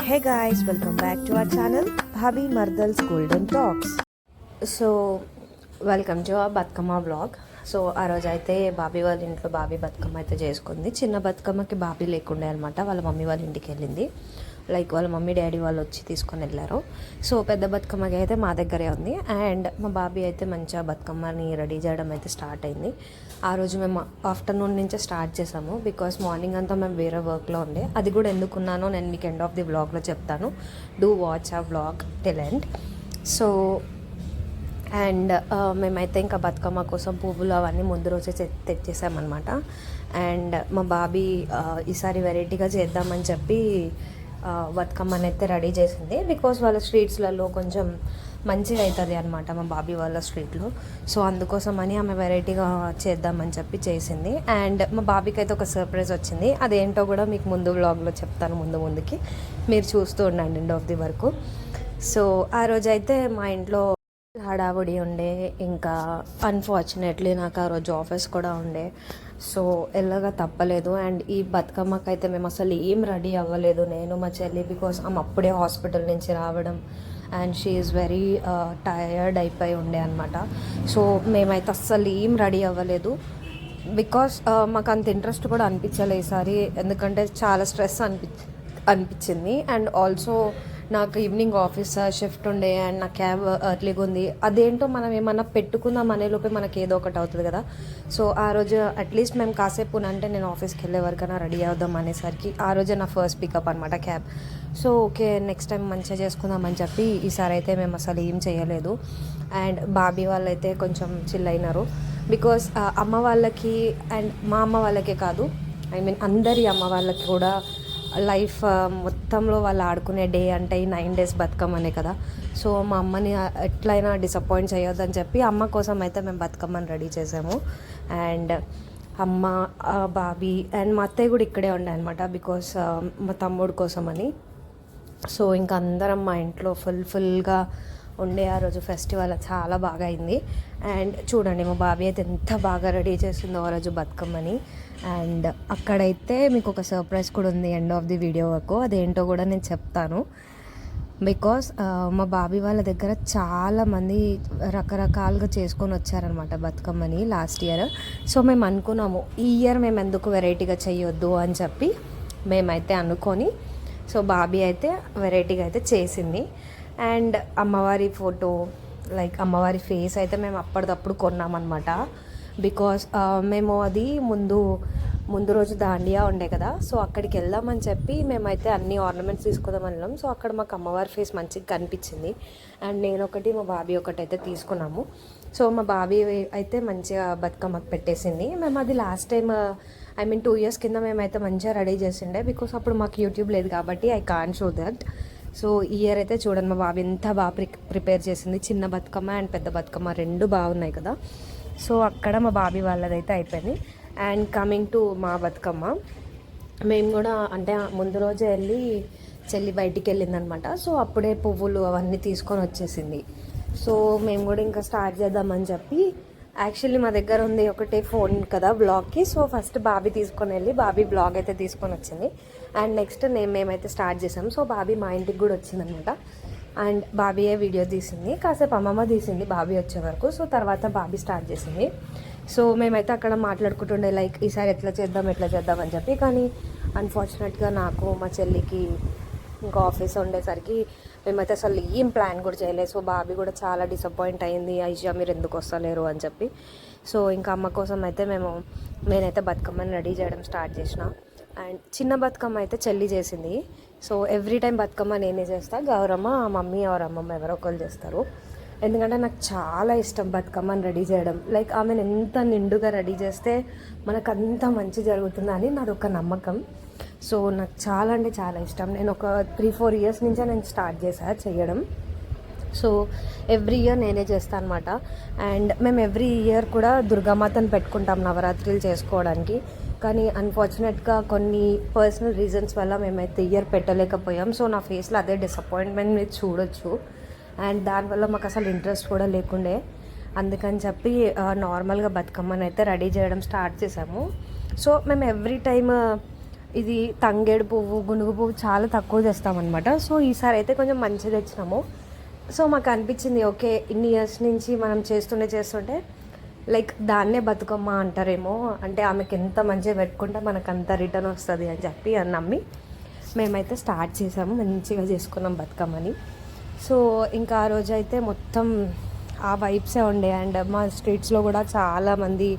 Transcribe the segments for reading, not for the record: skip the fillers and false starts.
Hey guys, welcome back to our channel Bhabi Mardal's Golden Talks. So welcome to ఆ Bathukamma vlog. So ఆ రోజు అయితే బాబీ వాళ్ళ ఇంట్లో బాబీ బతుకమ్మ అయితే చేసుకుంది. చిన్న బతుకమ్మకి బాబీ లేకుండే అనమాట, వాళ్ళ మమ్మీ వాళ్ళ ఇంటికి వెళ్ళింది. లైక్ వాళ్ళ మమ్మీ డాడీ వాళ్ళు వచ్చి తీసుకొని వెళ్ళారు. సో పెద్ద బతుకమ్మకి అయితే మా దగ్గరే ఉంది. అండ్ మా బాబీ అయితే మంచిగా బతుకమ్మని రెడీ చేయడం అయితే స్టార్ట్ అయింది. ఆ రోజు మేము ఆఫ్టర్నూన్ నుంచే స్టార్ట్ చేసాము, బికాస్ మార్నింగ్ అంతా మేము వేరే వర్క్లో ఉండే. అది కూడా ఎందుకున్నానో నేను మీకు ఎండ్ ఆఫ్ ది వ్లాగ్లో చెప్తాను. డూ వాచ్ ఆ vlog till end. So and మేమైతే ఇంకా బతుకమ్మ కోసం పువ్వులు అవన్నీ ముందు రోజే తెచ్చేసామన్నమాట. అండ్ మా బాబీ ఈసారి వెరైటీగా చేద్దామని చెప్పి బతుకమ్మని అయితే రెడీ చేసింది. బికాస్ వాళ్ళ స్ట్రీట్స్లలో కొంచెం మంచిగా అవుతుంది అనమాట మా బాబీ వాళ్ళ స్ట్రీట్లో. సో అందుకోసమని ఆమె వెరైటీగా చేద్దామని చెప్పి చేసింది. అండ్ మా బాబీకి అయితే ఒక సర్ప్రైజ్ వచ్చింది. అదేంటో కూడా మీకు ముందు వ్లాగ్లో చెప్తాను, ముందుకి మీరు చూస్తూ ఉండండి ఎండ్ ఆఫ్ ది వరకు. సో ఆ రోజైతే మా ఇంట్లో హడావుడి ఉండే, ఇంకా అన్ఫార్చునేట్లీ నాకు ఆ రోజు ఆఫీస్ కూడా ఉండే. సో ఎలాగా తప్పలేదు. అండ్ ఈ బతుకమ్మకి అయితే మేము అసలు ఏం రెడీ అవ్వలేదు, నేను మా చెల్లి, బికాస్ ఆమె అప్పుడే హాస్పిటల్ నుంచి రావడం and she is very tired అయిపోయి ఉండే అనమాట. సో మేమైతే అస్సలు ఏం రెడీ అవ్వలేదు, బికాస్ మాకు అంత ఇంట్రెస్ట్ కూడా అనిపించలేదు ఈసారి, ఎందుకంటే చాలా స్ట్రెస్ అనిపించింది. అండ్ ఆల్సో నాకు ఈవినింగ్ ఆఫీస్ షిఫ్ట్ ఉండే అండ్ నా క్యాబ్ ఎర్లీగా ఉంది. అదేంటో మనం ఏమన్నా పెట్టుకుందాం అనేలోపే మనకి ఏదో ఒకటి అవుతుంది కదా. సో ఆ రోజు అట్లీస్ట్ మేము కాసేపు అంటే నేను ఆఫీస్కి వెళ్ళే వరకైనా రెడీ అవుదాం అనేసరికి ఆ రోజే నా ఫస్ట్ పికప్ అనమాట cab. So okay, next time మంచిగా చేసుకుందామని చెప్పి ఈసారి అయితే మేము అసలు ఏం చేయలేదు. అండ్ బాబీ వాళ్ళు అయితే కొంచెం చిల్ అయినారు, బికాస్ అమ్మ వాళ్ళకి అండ్ మా అమ్మ వాళ్ళకే కాదు, ఐ మీన్ అందరి అమ్మ వాళ్ళకి కూడా లైఫ్ మొత్తంలో వాళ్ళు ఆడుకునే డే అంటే ఈ 9 days బతుకమ్మనే కదా. సో మా అమ్మని ఎట్లయినా డిసప్పాయింట్ చేయొద్దని చెప్పి అమ్మ కోసం అయితే మేము బతుకమ్మని రెడీ చేసాము. అండ్ అమ్మ, బాబీ అండ్ మా అత్తయ్య కూడా ఇక్కడే ఉండే అనమాట, బికాస్ మా తమ్ముడు కోసం అని. సో ఇంకా అందరం మా ఇంట్లో ఫుల్గా ఉండే ఆ రోజు ఫెస్టివల్ చాలా బాగా అయింది. అండ్ చూడండి మా బాబీ అయితే ఎంత బాగా రెడీ చేసిందో ఆ రోజు బతుకమ్మని. అండ్ అక్కడైతే మీకు ఒక సర్ప్రైజ్ కూడా ఉంది ఎండ్ ఆఫ్ ది వీడియో వరకు, అదేంటో కూడా నేను చెప్తాను. బికాస్ మా బాబీ వాళ్ళ దగ్గర చాలామంది రకరకాలుగా చేసుకొని వచ్చారనమాట బతుకమ్మని లాస్ట్ ఇయర్. సో మేము అనుకున్నాము ఈ ఇయర్ మేము ఎందుకు వెరైటీగా చేయొద్దు అని చెప్పి మేమైతే అనుకొని, సో బాబీ అయితే వెరైటీగా అయితే చేసింది. అండ్ అమ్మవారి ఫోటో, లైక్ అమ్మవారి ఫేస్ అయితే మేము అప్పటిదప్పుడు కొన్నామన్నమాట, బికాస్ మేము అది ముందు రోజు దాండియా ఉండే కదా. సో అక్కడికి వెళ్దామని చెప్పి మేమైతే అన్ని ఆర్నమెంట్స్ తీసుకుందామని వెళ్ళాం. సో అక్కడ మాకు అమ్మవారి ఫేస్ మంచిగా కనిపించింది. అండ్ నేను ఒకటి, మా బాబీ ఒకటి అయితే తీసుకున్నాము. సో మా బాబీ అయితే మంచిగా బతుకమ్మకు పెట్టేసింది. మేము అది last time, I mean 2 years కింద మేమైతే మంచిగా రెడీ చేసిండే, బికాస్ అప్పుడు మాకు యూట్యూబ్ లేదు కాబట్టి I can show that. So ఈ ఇయర్ అయితే చూడండి మా బాబు ఎంత బాగా ప్రిపేర్ చేసింది. చిన్న బతుకమ్మ అండ్ పెద్ద బతుకమ్మ రెండు బాగున్నాయి కదా. సో అక్కడ మా బాబీ వాళ్ళదైతే అయిపోయింది. అండ్ కమింగ్ టు మా బతుకమ్మ, మేము కూడా అంటే ముందు రోజే వెళ్ళి చెల్లి బయటికి వెళ్ళిందనమాట. సో అప్పుడే పువ్వులు అవన్నీ తీసుకొని వచ్చేసింది. సో మేము కూడా ఇంకా స్టార్ట్ చేద్దామని చెప్పి, యాక్చువల్లీ మా దగ్గర ఉంది ఒకటే ఫోన్ కదా బ్లాగ్కి. సో ఫస్ట్ బాబీ తీసుకొని వెళ్ళి బాబీ బ్లాగ్ అయితే తీసుకొని వచ్చింది. అండ్ నెక్స్ట్ మేమైతే స్టార్ట్ చేసాము. సో బాబీ మా ఇంటికి కూడా వచ్చిందనమాట. అండ్ బాబీయే వీడియో తీసింది, కాసేపు అమ్మమ్మ తీసింది బాబీ వచ్చే వరకు. సో తర్వాత బాబీ స్టార్ట్ చేసింది. సో మేమైతే అక్కడ మాట్లాడుకుంటుండే లైక్ ఈసారి ఎట్లా చేద్దాం అని చెప్పి. కానీ అన్ఫార్చునేట్గా నాకు మా చెల్లికి ఇంకా ఆఫీస్ ఉండేసరికి మేమైతే అసలు ఏం ప్లాన్ కూడా చేయలేదు. సో బాబీ కూడా చాలా డిసప్పాయింట్ అయింది, ఐజా మీరు ఎందుకు వస్తలేరు అని చెప్పి. సో ఇంకా అమ్మ కోసం అయితే నేనైతే బతుకమ్మని రెడీ చేయడం స్టార్ట్ చేసిన. అండ్ చిన్న బతుకమ్మ అయితే చెల్లి చేసింది. సో ఎవ్రీ టైం బతుకమ్మ నేనే చేస్తా, గౌరమ్మ మమ్మీ ఆర్ అమ్మమ్మ ఎవరో ఒకరు చేస్తారు. ఎందుకంటే నాకు చాలా ఇష్టం బతుకమ్మని రెడీ చేయడం. లైక్ ఆమెను ఎంత నిండుగా రెడీ చేస్తే మనకు అంత మంచి జరుగుతుందని నాది ఒక నమ్మకం. సో నాకు చాలా అంటే చాలా ఇష్టం. నేను ఒక 3-4 years నుంచే నేను స్టార్ట్ చేశాను చేయడం. సో ఎవ్రీ ఇయర్ నేనే చేస్తాను అనమాట. అండ్ మేము ఎవ్రీ ఇయర్ కూడా దుర్గామాతను పెట్టుకుంటాం నవరాత్రులు చేసుకోవడానికి. కానీ అన్ఫార్చునేట్గా కొన్ని పర్సనల్ రీజన్స్ వల్ల మేమైతే ఇయర్ పెట్టలేకపోయాం. సో నా ఫేస్లో అదే డిసప్పాయింట్మెంట్ మీరు చూడొచ్చు. అండ్ దానివల్ల మాకు అసలు ఇంట్రెస్ట్ కూడా లేకుండే. అందుకని చెప్పి నార్మల్గా బతుకమ్మని అయితే రెడీ చేయడం స్టార్ట్ చేసాము. సో మేము ఎవ్రీ టైమ్ ఇది తంగేడు పువ్వు, గునుగు పువ్వు చాలా తక్కువ తెస్తామన్నమాట. సో ఈసారి అయితే కొంచెం మంచిగా తెచ్చినాము. సో మాకు అనిపించింది ఓకే, ఇన్ని ఇయర్స్ నుంచి మనం చేస్తుంటే లైక్ దాన్నే బతుకమ్మ అంటారేమో, అంటే ఆమెకి ఎంత మంచిగా పెట్టుకుంటే మనకు అంత రిటర్న్ వస్తుంది అని చెప్పి అని నమ్మి మేమైతే స్టార్ట్ చేసాము. మంచిగా చేసుకున్నాం బతుకమ్మని. సో ఇంకా ఆ రోజు అయితే మొత్తం ఆ వైబ్సే ఉండే. అండ్ మా స్ట్రీట్స్లో కూడా చాలామంది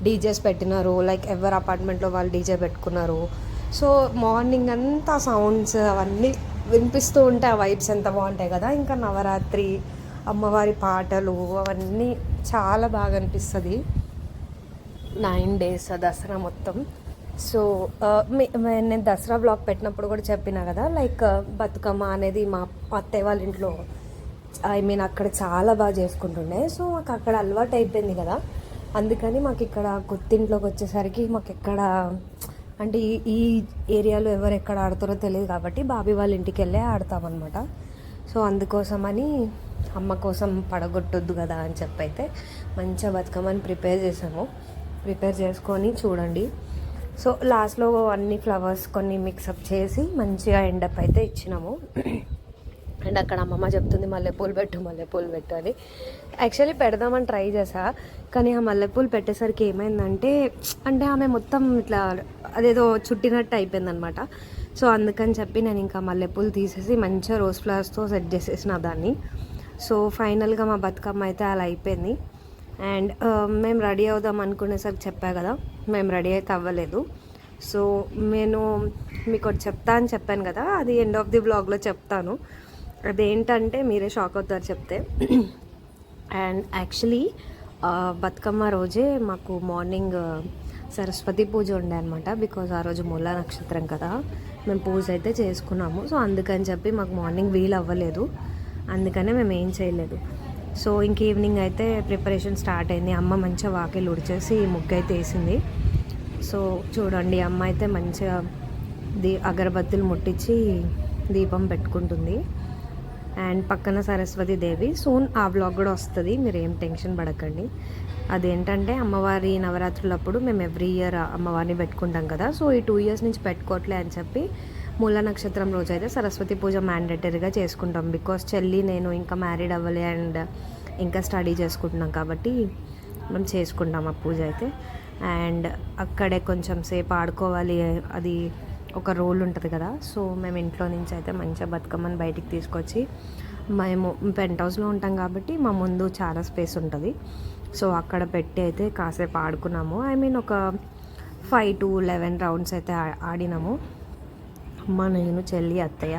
డీజేస్ పెట్టినారు, లైక్ ఎవరి అపార్ట్మెంట్లో వాళ్ళు డీజే పెట్టుకున్నారు. సో మార్నింగ్ అంతా సౌండ్స్ అవన్నీ వినిపిస్తూ ఉంటే ఆ వైబ్స్ ఎంత బాగుంటాయి కదా. ఇంకా నవరాత్రి అమ్మవారి పాటలు అవన్నీ చాలా బాగా అనిపిస్తుంది 9 days దసరా మొత్తం. సో నేను దసరా బ్లాగ్ పెట్టినప్పుడు కూడా చెప్పినా కదా, లైక్ బతుకమ్మ అనేది మా అత్తయ్య వాళ్ళ ఇంట్లో అక్కడ చాలా బాగా చేసుకుంటుండే. సో మాకు అక్కడ అలవాటు అయిపోయింది కదా, అందుకని మాకు ఇక్కడ కొత్తింట్లోకి వచ్చేసరికి మాకు ఎక్కడ అంటే ఈ ఏరియాలో ఎవరు ఎక్కడ ఆడతారో తెలియదు కాబట్టి బాబీ వాళ్ళ ఇంటికి వెళ్ళే ఆడతామన్నమాట. సో అందుకోసమని అమ్మ కోసం పడగొట్టొద్దు కదా అని చెప్పి అయితే మంచిగా బతుకమ్మని ప్రిపేర్ చేసుకొని చూడండి. సో లాస్ట్లో అన్ని ఫ్లవర్స్ కొన్ని మిక్సప్ చేసి మంచిగా ఎండప్ అయితే ఇచ్చినాము. అండ్ అక్కడ అమ్మమ్మ చెప్తుంది మల్లెపూలు పెట్టు అని. యాక్చువల్లీ పెడదామని ట్రై చేసా, కానీ ఆ మల్లెపూలు పెట్టేసరికి ఏమైందంటే అంటే ఆమె మొత్తం ఇట్లా అదేదో చుట్టినట్టు అయిపోయిందనమాట. సో అందుకని చెప్పి నేను ఇంకా మల్లెపూలు తీసేసి మంచిగా రోజ్ ఫ్లవర్స్తో సెట్ చేసేసిన దాన్ని. సో ఫైనల్గా మా బతుకమ్మ అయితే అలా అయిపోయింది. అండ్ మేము రెడీ అవుదాం అనుకునేసరికి చెప్పా కదా, మేము రెడీ అయితే అవ్వలేదు. సో నేను మీకు ఒకటి చెప్తా అని చెప్పాను కదా, అది ఎండ్ ఆఫ్ ది బ్లాగ్లో చెప్తాను. అదేంటంటే మీరే షాక్ అవుతారు చెప్తే. అండ్ యాక్చువల్లీ బతుకమ్మ రోజే మాకు మార్నింగ్ సరస్వతి పూజ ఉండే అనమాట. బికాజ్ ఆ రోజు మూలా నక్షత్రం కదా, మేము పూజ అయితే చేసుకున్నాము. సో అందుకని చెప్పి మాకు మార్నింగ్ వీలు అవ్వలేదు, అందుకనే మేము ఏం చేయలేదు. సో ఇంక ఈవినింగ్ అయితే ప్రిపరేషన్ స్టార్ట్ అయింది. అమ్మ మంచిగా వాకిలు ఉడిచేసి ముగ్గు అయితే వేసింది. సో చూడండి, అమ్మ అయితే మంచిగా అగరబత్తులు ముట్టించి దీపం పెట్టుకుంటుంది. అండ్ పక్కన సరస్వతి దేవి. సూన్ ఆ వ్లాగ్ కూడా వస్తుంది, మీరు ఏం టెన్షన్ పడకండి. అదేంటంటే అమ్మవారి నవరాత్రులప్పుడు మేము ఎవ్రీ ఇయర్ అమ్మవారిని పెట్టుకుంటాం కదా. సో ఈ 2 years నుంచి పెట్టుకోవట్లే అని చెప్పి మూల నక్షత్రం రోజు అయితే సరస్వతి పూజ మ్యాండేటరీగా చేసుకుంటాం. బికాస్ చెల్లి నేను ఇంకా మ్యారీడ్ అవ్వలే అండ్ ఇంకా స్టడీ చేసుకుంటున్నాం కాబట్టి మేము చేసుకుంటాం ఆ పూజ అయితే. అండ్ అక్కడే కొంచెం సేపు ఆడుకోవాలి, అది ఒక రోల్ ఉంటుంది కదా. సో మేము ఇంట్లో నుంచి అయితే మంచిగా బతుకమ్మని బయటికి తీసుకొచ్చి, మేము పెంట్ హౌస్లో ఉంటాం కాబట్టి మా ముందు చాలా స్పేస్ ఉంటుంది. సో అక్కడ పెట్టి అయితే కాసేపు ఆడుకున్నాము. ఒక 5 to 11 రౌండ్స్ అయితే ఆడినాము, అమ్మ, నేను, చెల్లి, అత్తయ్య.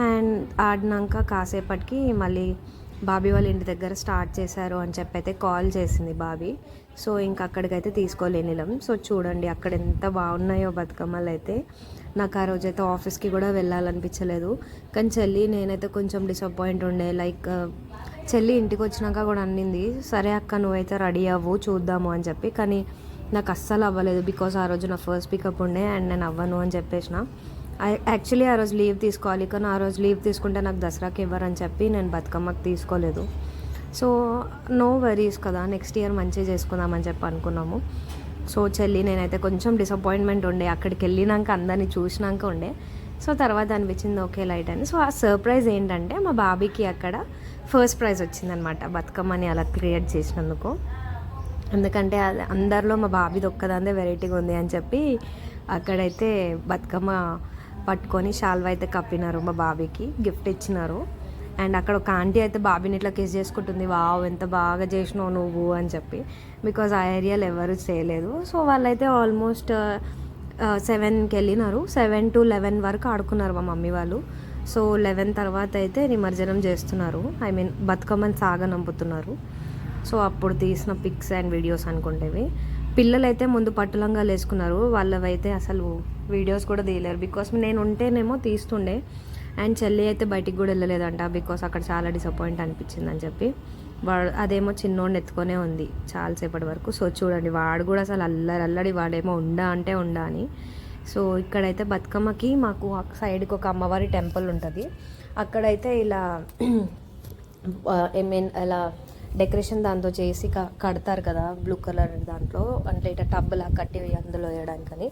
అండ్ ఆడినాక కాసేపటికి మళ్ళీ బాబీ వాళ్ళ ఇంటి దగ్గర స్టార్ట్ చేశారు అని చెప్పి అయితే కాల్ చేసింది బాబీ. సో ఇంకా అక్కడికైతే తీసుకోలేనిలం. సో చూడండి అక్కడ ఎంత బాగున్నాయో బతుకమ్మలు అయితే. నాకు ఆ రోజైతే ఆఫీస్కి కూడా వెళ్ళాలనిపించలేదు, కానీ చెల్లి నేనైతే కొంచెం డిసప్పాయింట్ ఉండే. లైక్ చెల్లి ఇంటికి వచ్చినాక కూడా అన్నింది, సరే అక్క నువ్వైతే రెడీ అవ్వు చూద్దాము అని చెప్పి. కానీ నాకు అస్సలు అవ్వలేదు, బికాస్ ఆ రోజు నా ఫస్ట్ పికప్ ఉండే అండ్ నేను అవ్వను అని చెప్పేసిన. యాక్చువల్లీ ఆ రోజు లీవ్ తీసుకోవాలి, కానీ ఆ రోజు లీవ్ తీసుకుంటే నాకు దసరాకి ఇవ్వరని చెప్పి నేను బతుకమ్మకి తీసుకోలేదు. సో నో వరీస్ కదా, నెక్స్ట్ ఇయర్ మంచిగా చేసుకుందామని చెప్పి అనుకున్నాము. సో చెల్లి నేనైతే కొంచెం డిసప్పాయింట్మెంట్ ఉండే, అక్కడికి వెళ్ళినాక అందరినీ చూసినాక ఉండే. సో తర్వాత అనిపించింది ఓకే లైట్ అని. సో ఆ సర్ప్రైజ్ ఏంటంటే మా బాబీకి అక్కడ ఫస్ట్ ప్రైజ్ వచ్చిందనమాట బతుకమ్మని అలా క్రియేట్ చేసినందుకు. ఎందుకంటే అది అందరిలో మా బాబీది ఒక్కదాందే వెరైటీగా ఉంది అని చెప్పి అక్కడైతే బతుకమ్మ పట్టుకొని షాల్వా అయితే కప్పినారు, మా బాబీకి గిఫ్ట్ ఇచ్చినారు. అండ్ అక్కడ ఒక ఆంటీ అయితే బాబీని ఇట్లా కిస్ చేసుకుంటుంది, వావ్ ఎంత బాగా చేసినావు నువ్వు అని చెప్పి. బికాజ్ ఆ ఏరియాలో ఎవరు చేయలేదు. సో వాళ్ళైతే ఆల్మోస్ట్ 7కి వెళ్ళినారు, 7 to 11 వరకు ఆడుకున్నారు మా మమ్మీ వాళ్ళు. సో 11 తర్వాత అయితే నిమజ్జనం చేస్తున్నారు, బతుకమ్మని సాగనంపుతున్నారు. సో అప్పుడు తీసిన పిక్స్ అండ్ వీడియోస్ అనుకుంటేవి. పిల్లలైతే ముందు పట్టులంగా వేసుకున్నారు, వాళ్ళవైతే అసలు వీడియోస్ కూడా తీయలేరు. బికాస్ నేను ఉంటేనేమో తీస్తుండే. అండ్ చెల్లి అయితే బయటికి కూడా వెళ్ళలేదంట, బికాస్ అక్కడ చాలా డిసప్పాయింట్ అనిపించింది అని చెప్పి. వాడు అదేమో చిన్నోడిని ఎత్తుకొనే ఉంది చాలాసేపటి వరకు. సో చూడండి వాడు కూడా అసలు అల్లడి, వాడేమో ఉండా అని. సో ఇక్కడైతే బతుకమ్మకి మాకు సైడ్కి ఒక అమ్మవారి టెంపుల్ ఉంటుంది. అక్కడైతే ఇలా ఇలా డెకరేషన్ దాంతో చేసి కడతారు కదా, బ్లూ కలర్ దాంట్లో, అంటే ఇట్లా టబ్బులా కట్టి అందులో వేయడానికని.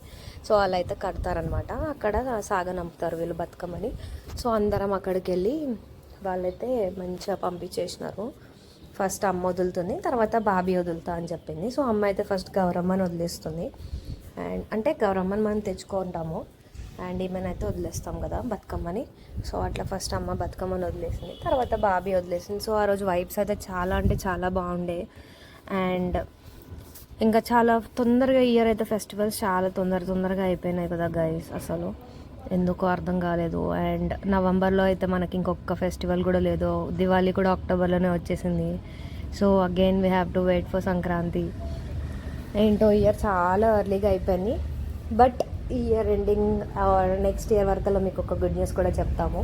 సో అలా అయితే కడతారనమాట. అక్కడ సాగనంపుతారు వీళ్ళు బతుకమ్మని. సో అందరం అక్కడికి వెళ్ళి వాళ్ళైతే మంచిగా పంపించేసినారు. ఫస్ట్ అమ్మ వదులుతుంది, తర్వాత బాబీ వదులుతా అని చెప్పింది. సో అమ్మ అయితే ఫస్ట్ గౌరమ్మని వదిలేస్తుంది. అండ్ అంటే గౌరమ్మని మనం తెచ్చుకుంటాము అండ్ ఈమెనైతే వదిలేస్తాం కదా బతుకమ్మని. సో అట్లా ఫస్ట్ అమ్మ బతుకమ్మని వదిలేసింది, తర్వాత బాబీ వదిలేసింది. సో ఆ రోజు వైబ్స్ అయితే చాలా అంటే చాలా బాగుండే. అండ్ ఇంకా చాలా తొందరగా ఇయర్ అయితే ఫెస్టివల్స్ చాలా తొందరగా అయిపోయినాయి కదా గైస్, అసలు ఎందుకో అర్థం కాలేదు. అండ్ నవంబర్లో అయితే మనకి ఇంకొక ఫెస్టివల్ కూడా లేదు, దివాళీ కూడా అక్టోబర్లోనే వచ్చేసింది. So again we have to wait for Sankranti. ఏంటో ఇయర్ చాలా ఎర్లీగా అయిపోయింది. బట్ ఈ ఇయర్ ఎండింగ్ నెక్స్ట్ ఇయర్ వరకల్లా మీకు ఒక గుడ్ న్యూస్ కూడా చెప్తాము,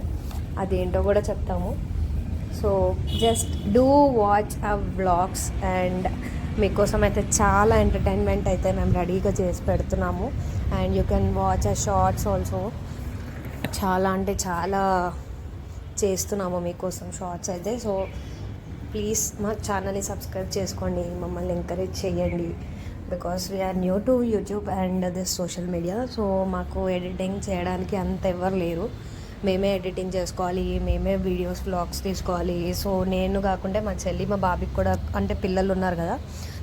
అదేంటో కూడా చెప్తాము. సో జస్ట్ డూ వాచ్ ఆ వ్లాగ్స్. అండ్ మీకోసం అయితే చాలా ఎంటర్టైన్మెంట్ అయితే మేము రెడీగా చేసి పెడుతున్నాము. అండ్ యూ కెన్ వాచ్ ఆ షార్ట్స్ ఆల్సో. చాలా అంటే చాలా చేస్తున్నాము మీకోసం షార్ట్స్ అయితే. సో ప్లీజ్ మా ఛానల్ని సబ్స్క్రైబ్ చేసుకోండి, మమ్మల్ని ఎంకరేజ్ చేయండి. Because we are new to YouTube and this social media. So మాకు ఎడిటింగ్ చేయడానికి అంత ఎవరు లేరు, మేమే ఎడిటింగ్ చేసుకోవాలి, మేమే వీడియోస్ వ్లాగ్స్ తీసుకోవాలి. సో నేను కాకుండా మా చెల్లి మా బాబీకి కూడా అంటే పిల్లలు ఉన్నారు కదా,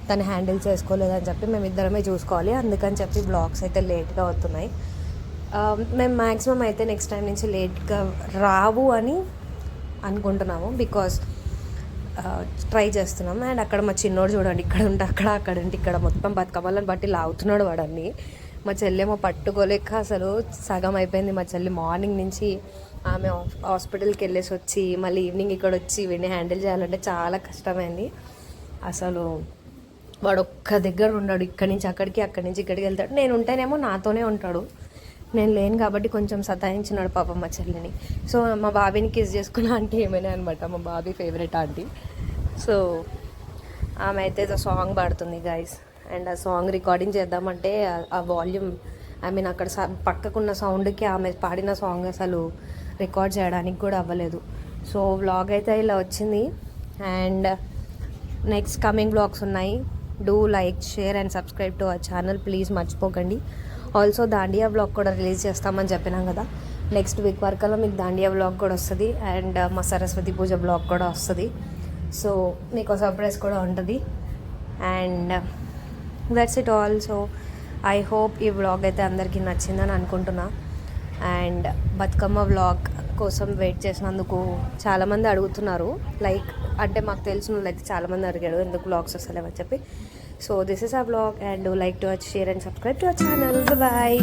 తను హ్యాండిల్ చేసుకోలేదని చెప్పి మేము ఇద్దరమే చూసుకోవాలి. అందుకని చెప్పి వ్లాగ్స్ అయితే లేట్గా అవుతున్నాయి. మేము మ్యాక్సిమం అయితే నెక్స్ట్ టైం నుంచి లేట్గా రావు అని అనుకుంటున్నాము. బికాస్ ట్రై చేస్తున్నాం. అండ్ అక్కడ మా చిన్నోడు చూడండి, ఇక్కడ ఉంటే అక్కడ ఉంటే ఇక్కడ మొత్తం బతుకమ్మలను బట్టి లాగుతున్నాడు వాడన్ని. మా చెల్లేమో పట్టుకోలేక అసలు సగం అయిపోయింది. మా చెల్లి మార్నింగ్ నుంచి ఆమె హాస్పిటల్కి వెళ్ళేసి వచ్చి మళ్ళీ ఈవినింగ్ ఇక్కడ వచ్చి వీడిని హ్యాండిల్ చేయాలంటే చాలా కష్టమైంది. అసలు వాడు ఒక్క దగ్గర ఉన్నాడు, ఇక్కడి నుంచి అక్కడికి అక్కడి నుంచి ఇక్కడికి వెళ్తాడు. నేను ఉంటేనేమో నాతోనే ఉంటాడు, నేను లేను కాబట్టి కొంచెం సతాయించినాడు పాపం మా చెల్లిని. సో మా బాబీని కిస్ చేసుకున్న ఆంటీ ఏమైనా అనమాట, మా బాబీ ఫేవరెట్ ఆంటీ. సో ఆమె అయితే ఏదో సాంగ్ పాడుతుంది గైస్. అండ్ ఆ సాంగ్ రికార్డింగ్ చేద్దామంటే ఆ వాల్యూమ్ అక్కడ పక్కకున్న సౌండ్కి ఆమె పాడిన సాంగ్ అసలు రికార్డ్ చేయడానికి కూడా అవ్వలేదు. సో వ్లాగ్ అయితే ఇలా వచ్చింది. అండ్ నెక్స్ట్ కమింగ్ వ్లాగ్స్ ఉన్నాయి. Do like, share and subscribe to our channel please, మర్చిపోకండి. ఆల్సో దాండియా వ్లాగ్ కూడా రిలీజ్ చేస్తామని చెప్పినాం కదా, నెక్స్ట్ వీక్ వరకల్లా మీకు దాండియా వ్లాగ్ కూడా వస్తుంది. అండ్ మా సరస్వతి పూజ వ్లాగ్ కూడా వస్తుంది. సో మీకు సర్ప్రైజ్ కూడా ఉంటుంది. And that's it all. So I hope ఈ వ్లాగ్ అయితే అందరికీ నచ్చిందని అనుకుంటున్నా. అండ్ బతుకమ్మ వ్లాగ్ కోసం వెయిట్ చేసినందుకు చాలామంది అడుగుతున్నారు. లైక్ అంటే మాకు తెలిసిన వాళ్ళు అయితే చాలామంది అడిగాడు ఎందుకు వ్లాగ్స్ వస్తలేవని చెప్పి. So this is a vlog and do like to watch, share and subscribe to our channel. Bye.